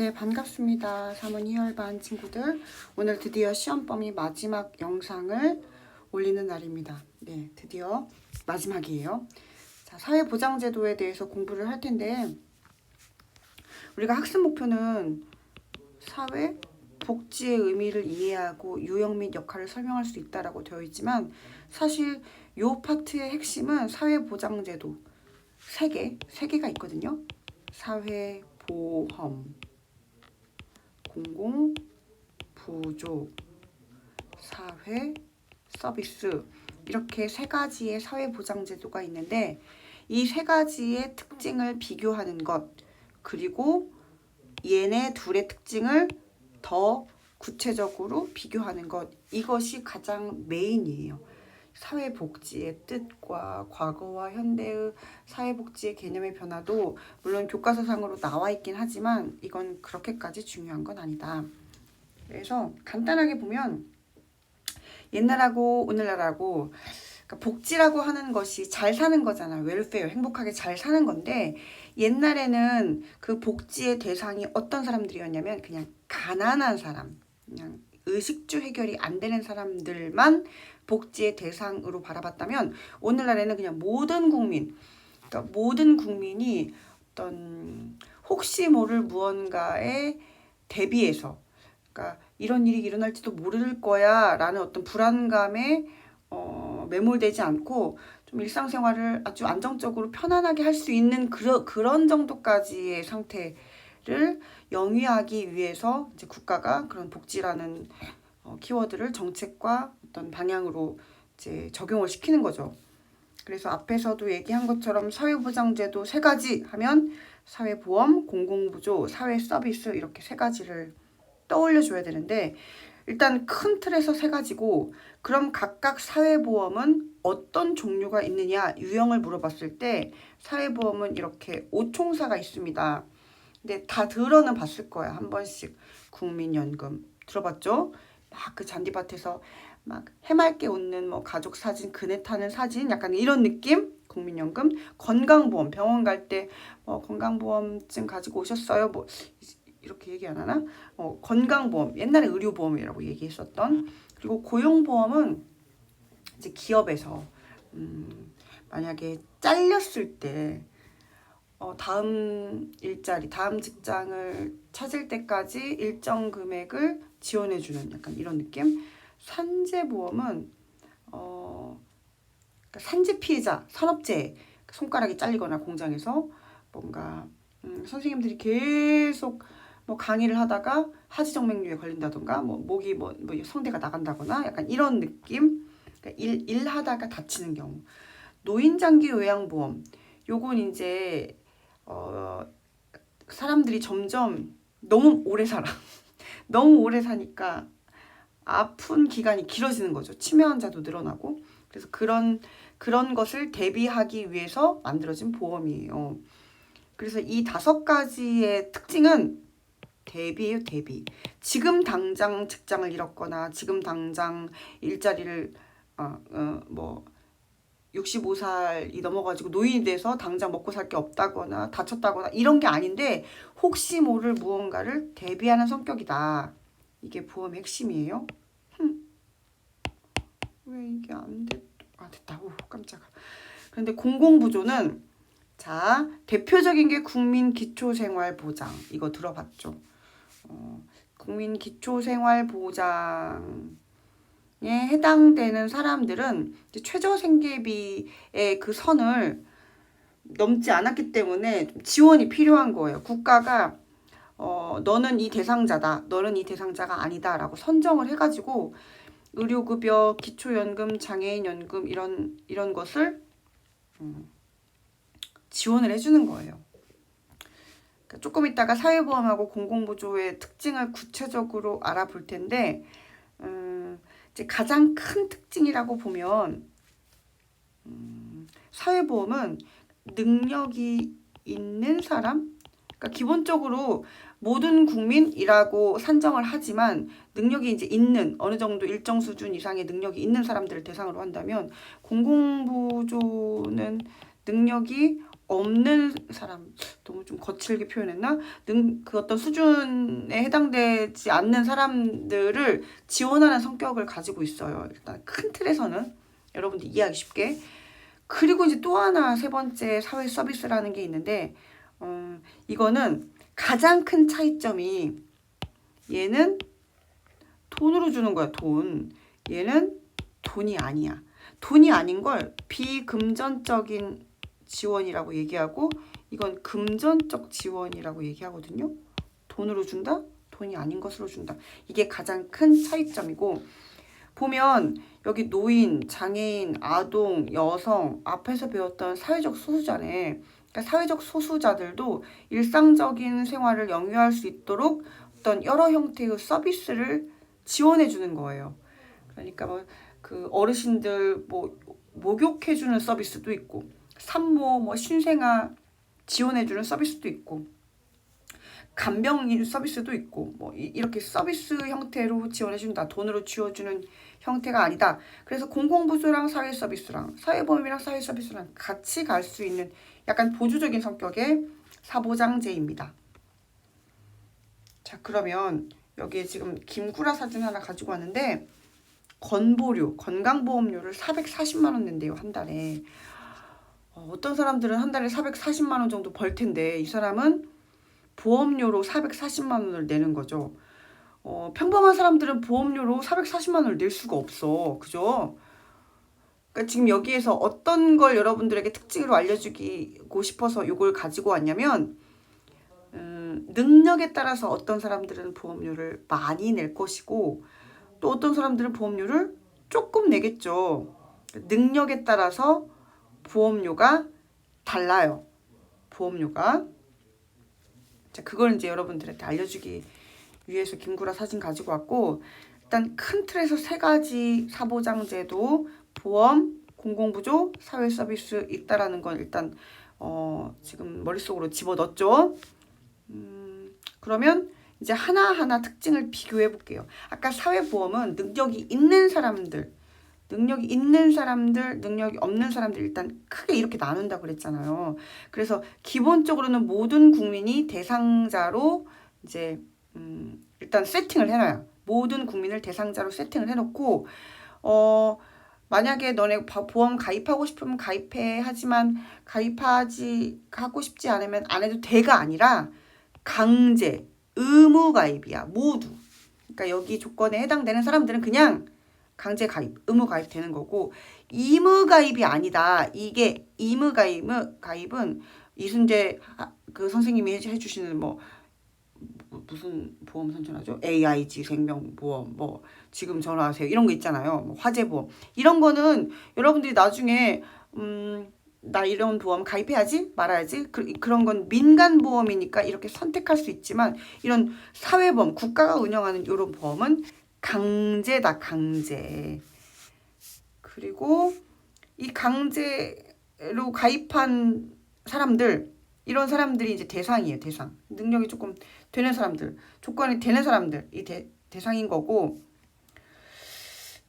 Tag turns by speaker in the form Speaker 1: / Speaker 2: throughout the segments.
Speaker 1: 네, 반갑습니다. 3원 2월반 친구들. 오늘 드디어 시험 범위 마지막 영상을 올리는 날입니다. 네, 드디어 마지막이에요. 자, 사회보장제도에 대해서 공부를 할 텐데, 우리가 학습 목표는 사회, 복지의 의미를 이해하고 유형 및 역할을 설명할 수 있다라고 되어 있지만, 사실 이 파트의 핵심은 사회보장제도 세 개가 있거든요. 사회보험, 공공부조, 사회, 서비스, 이렇게 세 가지의 사회보장제도가 있는데 이 세 가지의 특징을 비교하는 것, 그리고 얘네 둘의 특징을 더 구체적으로 비교하는 것, 이것이 가장 메인이에요. 사회복지의 뜻과 과거와 현대의 사회복지의 개념의 변화도 물론 교과서상으로 나와 있긴 하지만 이건 그렇게까지 중요한 건 아니다. 그래서 간단하게 보면 옛날하고 오늘날하고, 그러니까 복지라고 하는 것이 잘 사는 거잖아. 웰페어, 행복하게 잘 사는 건데, 옛날에는 그 복지의 대상이 어떤 사람들이었냐면 그냥 가난한 사람, 그냥 의식주 해결이 안 되는 사람들만 복지의 대상으로 바라봤다면, 오늘날에는 그냥 모든 국민, 그러니까 모든 국민이 어떤 혹시 모를 무언가에 대비해서, 그러니까 이런 일이 일어날지도 모를 거야 라는 어떤 불안감에 매몰되지 않고 좀 일상생활을 아주 안정적으로 편안하게 할 수 있는 그런 정도까지의 상태를 영위하기 위해서 이제 국가가 그런 복지라는 키워드를 정책과 어떤 방향으로 이제 적용을 시키는 거죠. 그래서 앞에서도 얘기한 것처럼 사회보장제도 세 가지 하면 사회보험, 공공부조, 사회서비스, 이렇게 세 가지를 떠올려줘야 되는데, 일단 큰 틀에서 세 가지고, 그럼 각각 사회보험은 어떤 종류가 있느냐 유형을 물어봤을 때 사회보험은 이렇게 5총사가 있습니다. 근데 다 들어는 봤을 거야. 한 번씩. 국민연금 들어봤죠? 막 그 잔디밭에서 막 해맑게 웃는 뭐 가족 사진, 그네 타는 사진, 약간 이런 느낌. 국민연금. 건강보험, 병원 갈 때 건강보험증 가지고 오셨어요? 뭐 이렇게 얘기 안 하나? 건강보험, 옛날에 의료보험이라고 얘기했었던. 그리고 고용보험은 이제 기업에서 만약에 잘렸을 때 다음 일자리, 다음 직장을 찾을 때까지 일정 금액을 지원해주는 약간 이런 느낌. 산재보험은 그러니까 산재 피해자, 산업재해, 손가락이 잘리거나 공장에서 뭔가 선생님들이 계속 뭐 강의를 하다가 하지정맥류에 걸린다던가, 뭐 목이 뭐 성대가 나간다거나 약간 이런 느낌. 그러니까 일하다가 다치는 경우. 노인장기 요양보험, 요건 이제 사람들이 점점 너무 오래 살아. 너무 오래 사니까 아픈 기간이 길어지는 거죠. 치매 환자도 늘어나고. 그래서 그런 것을 대비하기 위해서 만들어진 보험이에요. 그래서 이 5가지의 특징은 대비예요, 대비. 지금 당장 직장을 잃었거나 지금 당장 일자리를 65살이 넘어가지고 노인이 돼서 당장 먹고 살 게 없다거나 다쳤다거나 이런 게 아닌데, 혹시 모를 무언가를 대비하는 성격이다. 이게 보험의 핵심이에요. 왜 이게 안 됐? 됐다. 오, 깜짝아. 그런데 공공부조는, 자, 대표적인 게 국민기초생활보장. 이거 들어봤죠? 국민기초생활보장 에 해당되는 사람들은 최저생계비의 그 선을 넘지 않았기 때문에 지원이 필요한 거예요. 국가가 너는 이 대상자다, 너는 이 대상자가 아니다 라고 선정을 해가지고 의료급여, 기초연금, 장애인연금 이런 것을 지원을 해주는 거예요. 그러니까 조금 이따가 사회보험하고 공공부조의 특징을 구체적으로 알아볼 텐데, 이제 가장 큰 특징이라고 보면 사회보험은 능력이 있는 사람, 그러니까 기본적으로 모든 국민이라고 산정을 하지만 능력이 이제 있는, 어느 정도 일정 수준 이상의 능력이 있는 사람들을 대상으로 한다면, 공공부조는 능력이 없는 사람, 너무 좀 거칠게 표현했나? 그 어떤 수준에 해당되지 않는 사람들을 지원하는 성격을 가지고 있어요. 일단 큰 틀에서는 여러분들 이해하기 쉽게. 그리고 이제 또 하나 세 번째 사회 서비스라는 게 있는데 이거는 가장 큰 차이점이 얘는 돈으로 주는 거야. 돈. 얘는 돈이 아니야. 돈이 아닌 걸 비금전적인 지원이라고 얘기하고 이건 금전적 지원이라고 얘기하거든요. 돈으로 준다? 돈이 아닌 것으로 준다. 이게 가장 큰 차이점이고 보면 여기 노인, 장애인, 아동, 여성 앞에서 배웠던 사회적 소수자네. 그러니까 사회적 소수자들도 일상적인 생활을 영위할 수 있도록 어떤 여러 형태의 서비스를 지원해 주는 거예요. 그러니까 뭐 그 어르신들 뭐 목욕해 주는 서비스도 있고 산모 뭐 신생아 지원해 주는 서비스도 있고 간병 서비스도 있고 뭐 이렇게 서비스 형태로 지원해 준다. 돈으로 지원주는 형태가 아니다. 그래서 공공부조랑 사회 서비스랑 사회보험이랑 사회 서비스랑 같이 갈 수 있는 약간 보조적인 성격의 사보장제입니다. 자, 그러면 여기에 지금 김구라 사진 하나 가지고 왔는데 건보료, 건강보험료를 440만 원 낸대요, 한 달에. 어떤 사람들은 한 달에 440만 원 정도 벌 텐데 이 사람은 보험료로 440만 원을 내는 거죠. 평범한 사람들은 보험료로 440만 원을 낼 수가 없어. 그죠? 그러니까 지금 여기에서 어떤 걸 여러분들에게 특징으로 알려주고 싶어서 이걸 가지고 왔냐면 능력에 따라서 어떤 사람들은 보험료를 많이 낼 것이고 또 어떤 사람들은 보험료를 조금 내겠죠. 능력에 따라서 보험료가 달라요. 보험료가. 자, 그걸 이제 여러분들한테 알려주기 위해서 김구라 사진 가지고 왔고 일단 큰 틀에서 세 가지 사보장제도, 보험, 공공부조, 사회서비스 있다라는 건 일단 지금 머릿속으로 집어넣었죠. 그러면 이제 하나하나 특징을 비교해 볼게요. 아까 사회보험은 능력이 있는 사람들, 능력이 없는 사람들 일단 크게 이렇게 나눈다고 그랬잖아요. 그래서 기본적으로는 모든 국민이 대상자로 이제 일단 세팅을 해놔요. 모든 국민을 대상자로 세팅을 해놓고 만약에 너네 보험 가입하고 싶으면 가입해 하지만 하고 싶지 않으면 안 해도 돼가 아니라 강제, 의무 가입이야. 모두. 그러니까 여기 조건에 해당되는 사람들은 그냥 강제 가입, 의무 가입 되는 거고 의무 가입이 아니다. 이게 의무 가입은 이순재 그 선생님이 해주시는 뭐 무슨 보험 선전하죠? AIG 생명보험 뭐 지금 전화하세요 이런 거 있잖아요. 뭐 화재보험 이런 거는 여러분들이 나중에 나 이런 보험 가입해야지 말아야지 그런 건 민간보험이니까 이렇게 선택할 수 있지만 이런 사회보험 국가가 운영하는 이런 보험은 강제다. 강제. 그리고 이 강제로 가입한 사람들 이런 사람들이 이제 대상이에요. 대상. 능력이 조금 되는 사람들, 조건이 되는 사람들이 대상인 거고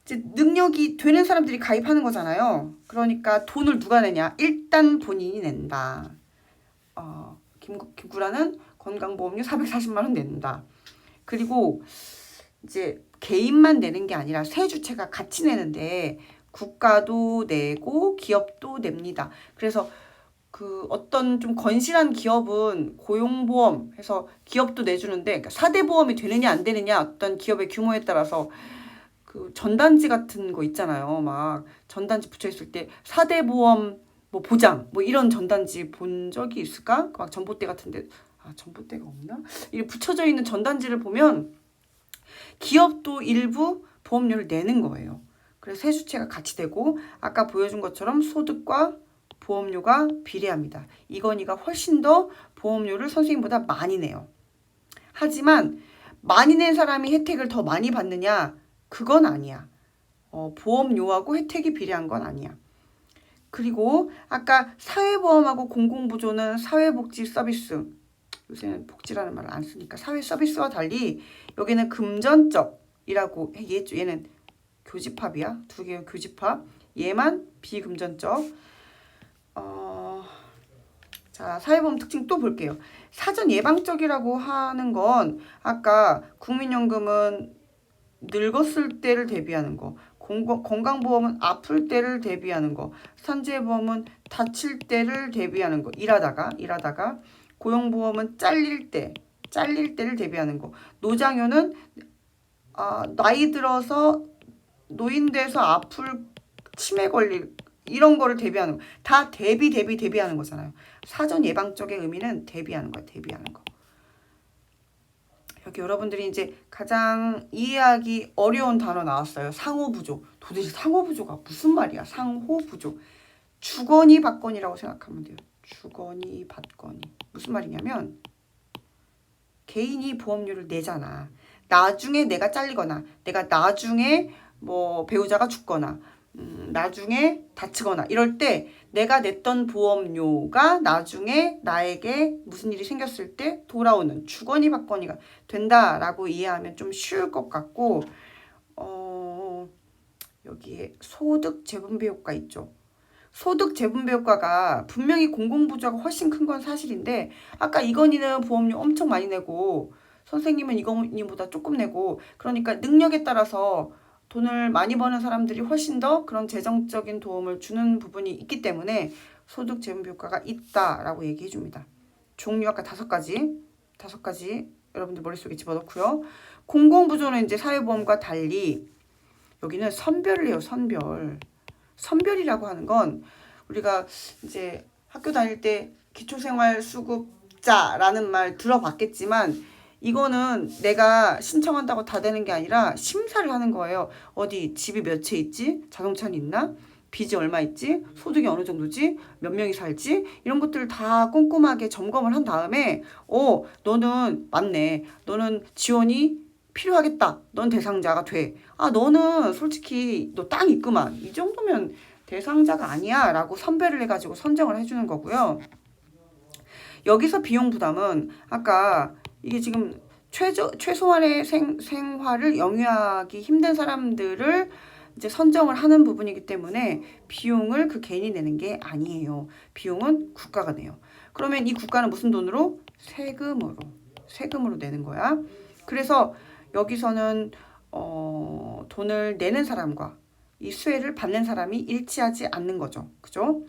Speaker 1: 이제 능력이 되는 사람들이 가입하는 거잖아요. 그러니까 돈을 누가 내냐? 일단 본인이 낸다. 김구라는 건강보험료 440만 원 낸다. 그리고 이제 개인만 내는 게 아니라 세 주체가 같이 내는데 국가도 내고 기업도 냅니다. 그래서 그 어떤 좀 건실한 기업은 고용보험 해서 기업도 내주는데 그러니까 4대 보험이 되느냐 안 되느냐 어떤 기업의 규모에 따라서 그 전단지 같은 거 있잖아요. 막 전단지 붙여 있을 때 4대 보험 뭐 보장 뭐 이런 전단지 본 적이 있을까? 막 전봇대 같은데 전봇대가 없나? 이렇게 붙여져 있는 전단지를 보면 기업도 일부 보험료를 내는 거예요. 그래서 세 주체가 같이 되고 아까 보여준 것처럼 소득과 보험료가 비례합니다. 이건희가 훨씬 더 보험료를 선생님보다 많이 내요. 하지만 많이 낸 사람이 혜택을 더 많이 받느냐? 그건 아니야. 보험료하고 혜택이 비례한 건 아니야. 그리고 아까 사회보험하고 공공부조는 사회복지 서비스, 요새는 복지라는 말을 안 쓰니까 사회 서비스와 달리 여기는 금전적이라고 얘는 교집합이야. 두 개의 교집합. 얘만 비금전적. 자, 사회보험 특징 또 볼게요. 사전 예방적이라고 하는 건 아까 국민연금은 늙었을 때를 대비하는 거, 건강보험은 아플 때를 대비하는 거, 산재보험은 다칠 때를 대비하는 거, 일하다가, 고용보험은 잘릴 때를 대비하는 거, 노장효는 나이 들어서 노인돼서 아플 치매 걸릴 이런 거를 대비하는 거. 다 대비하는 거잖아요. 사전 예방적의 의미는 대비하는 거야, 대비하는 거. 여기 여러분들이 이제 가장 이해하기 어려운 단어 나왔어요. 상호부조. 도대체 상호부조가 무슨 말이야? 상호부조. 주거니 받거니라고 생각하면 돼요. 주거니 받거니. 무슨 말이냐면 개인이 보험료를 내잖아. 나중에 내가 잘리거나 내가 나중에 뭐 배우자가 죽거나 나중에 다치거나 이럴 때 내가 냈던 보험료가 나중에 나에게 무슨 일이 생겼을 때 돌아오는 주거니 받거니가 된다라고 이해하면 좀 쉬울 것 같고 여기에 소득 재분배 효과 있죠. 소득 재분배 효과가 분명히 공공부조가 훨씬 큰 건 사실인데 아까 이건희는 보험료 엄청 많이 내고 선생님은 이건희보다 조금 내고 그러니까 능력에 따라서 돈을 많이 버는 사람들이 훨씬 더 그런 재정적인 도움을 주는 부분이 있기 때문에 소득 재분배 효과가 있다라고 얘기해 줍니다. 종류 아까 5가지 여러분들 머릿속에 집어넣고요. 공공부조는 이제 사회보험과 달리 여기는 선별을 해요. 선별이라고 하는 건 우리가 이제 학교 다닐 때 기초생활수급자라는 말 들어봤겠지만 이거는 내가 신청한다고 다 되는 게 아니라 심사를 하는 거예요. 어디 집이 몇 채 있지? 자동차는 있나? 빚이 얼마 있지? 소득이 어느 정도지? 몇 명이 살지? 이런 것들을 다 꼼꼼하게 점검을 한 다음에 너는 맞네. 너는 지원이 필요하겠다. 넌 대상자가 돼. 너는 솔직히 너 땅 있구만. 이 정도면 대상자가 아니야 라고 선별을 해가지고 선정을 해주는 거고요. 여기서 비용 부담은 아까 이게 지금 최소한의 생활을 영위하기 힘든 사람들을 이제 선정을 하는 부분이기 때문에 비용을 그 개인이 내는 게 아니에요. 비용은 국가가 내요. 그러면 이 국가는 무슨 돈으로? 세금으로 내는 거야. 그래서 여기서는 돈을 내는 사람과 이 수혜를 받는 사람이 일치하지 않는 거죠. 그죠?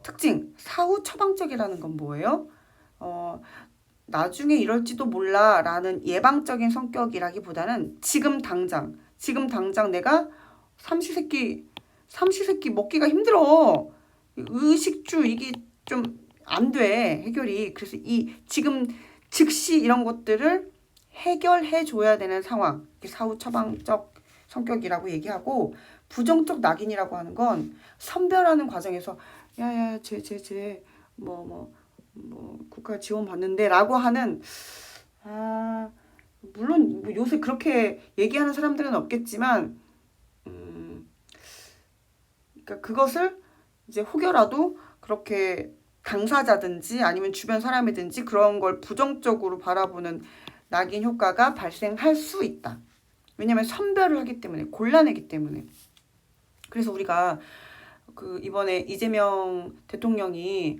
Speaker 1: 특징, 사후 처방적이라는 건 뭐예요? 나중에 이럴지도 몰라 라는 예방적인 성격이라기보다는 지금 당장 내가 삼시세끼 먹기가 힘들어. 의식주 이게 좀 안 돼. 해결이. 그래서 이 지금 즉시 이런 것들을 해결해 줘야 되는 상황. 사후 처방적 성격이라고 얘기하고 부정적 낙인이라고 하는 건 선별하는 과정에서 야야 쟤 국가 지원 받는데 라고 하는 물론 뭐 요새 그렇게 얘기하는 사람들은 없겠지만 그러니까 그것을 이제 혹여라도 그렇게 당사자든지 아니면 주변 사람이든지 그런 걸 부정적으로 바라보는 낙인 효과가 발생할 수 있다. 왜냐하면 선별을 하기 때문에 골라내기 때문에. 그래서 우리가 그 이번에 이재명 대통령이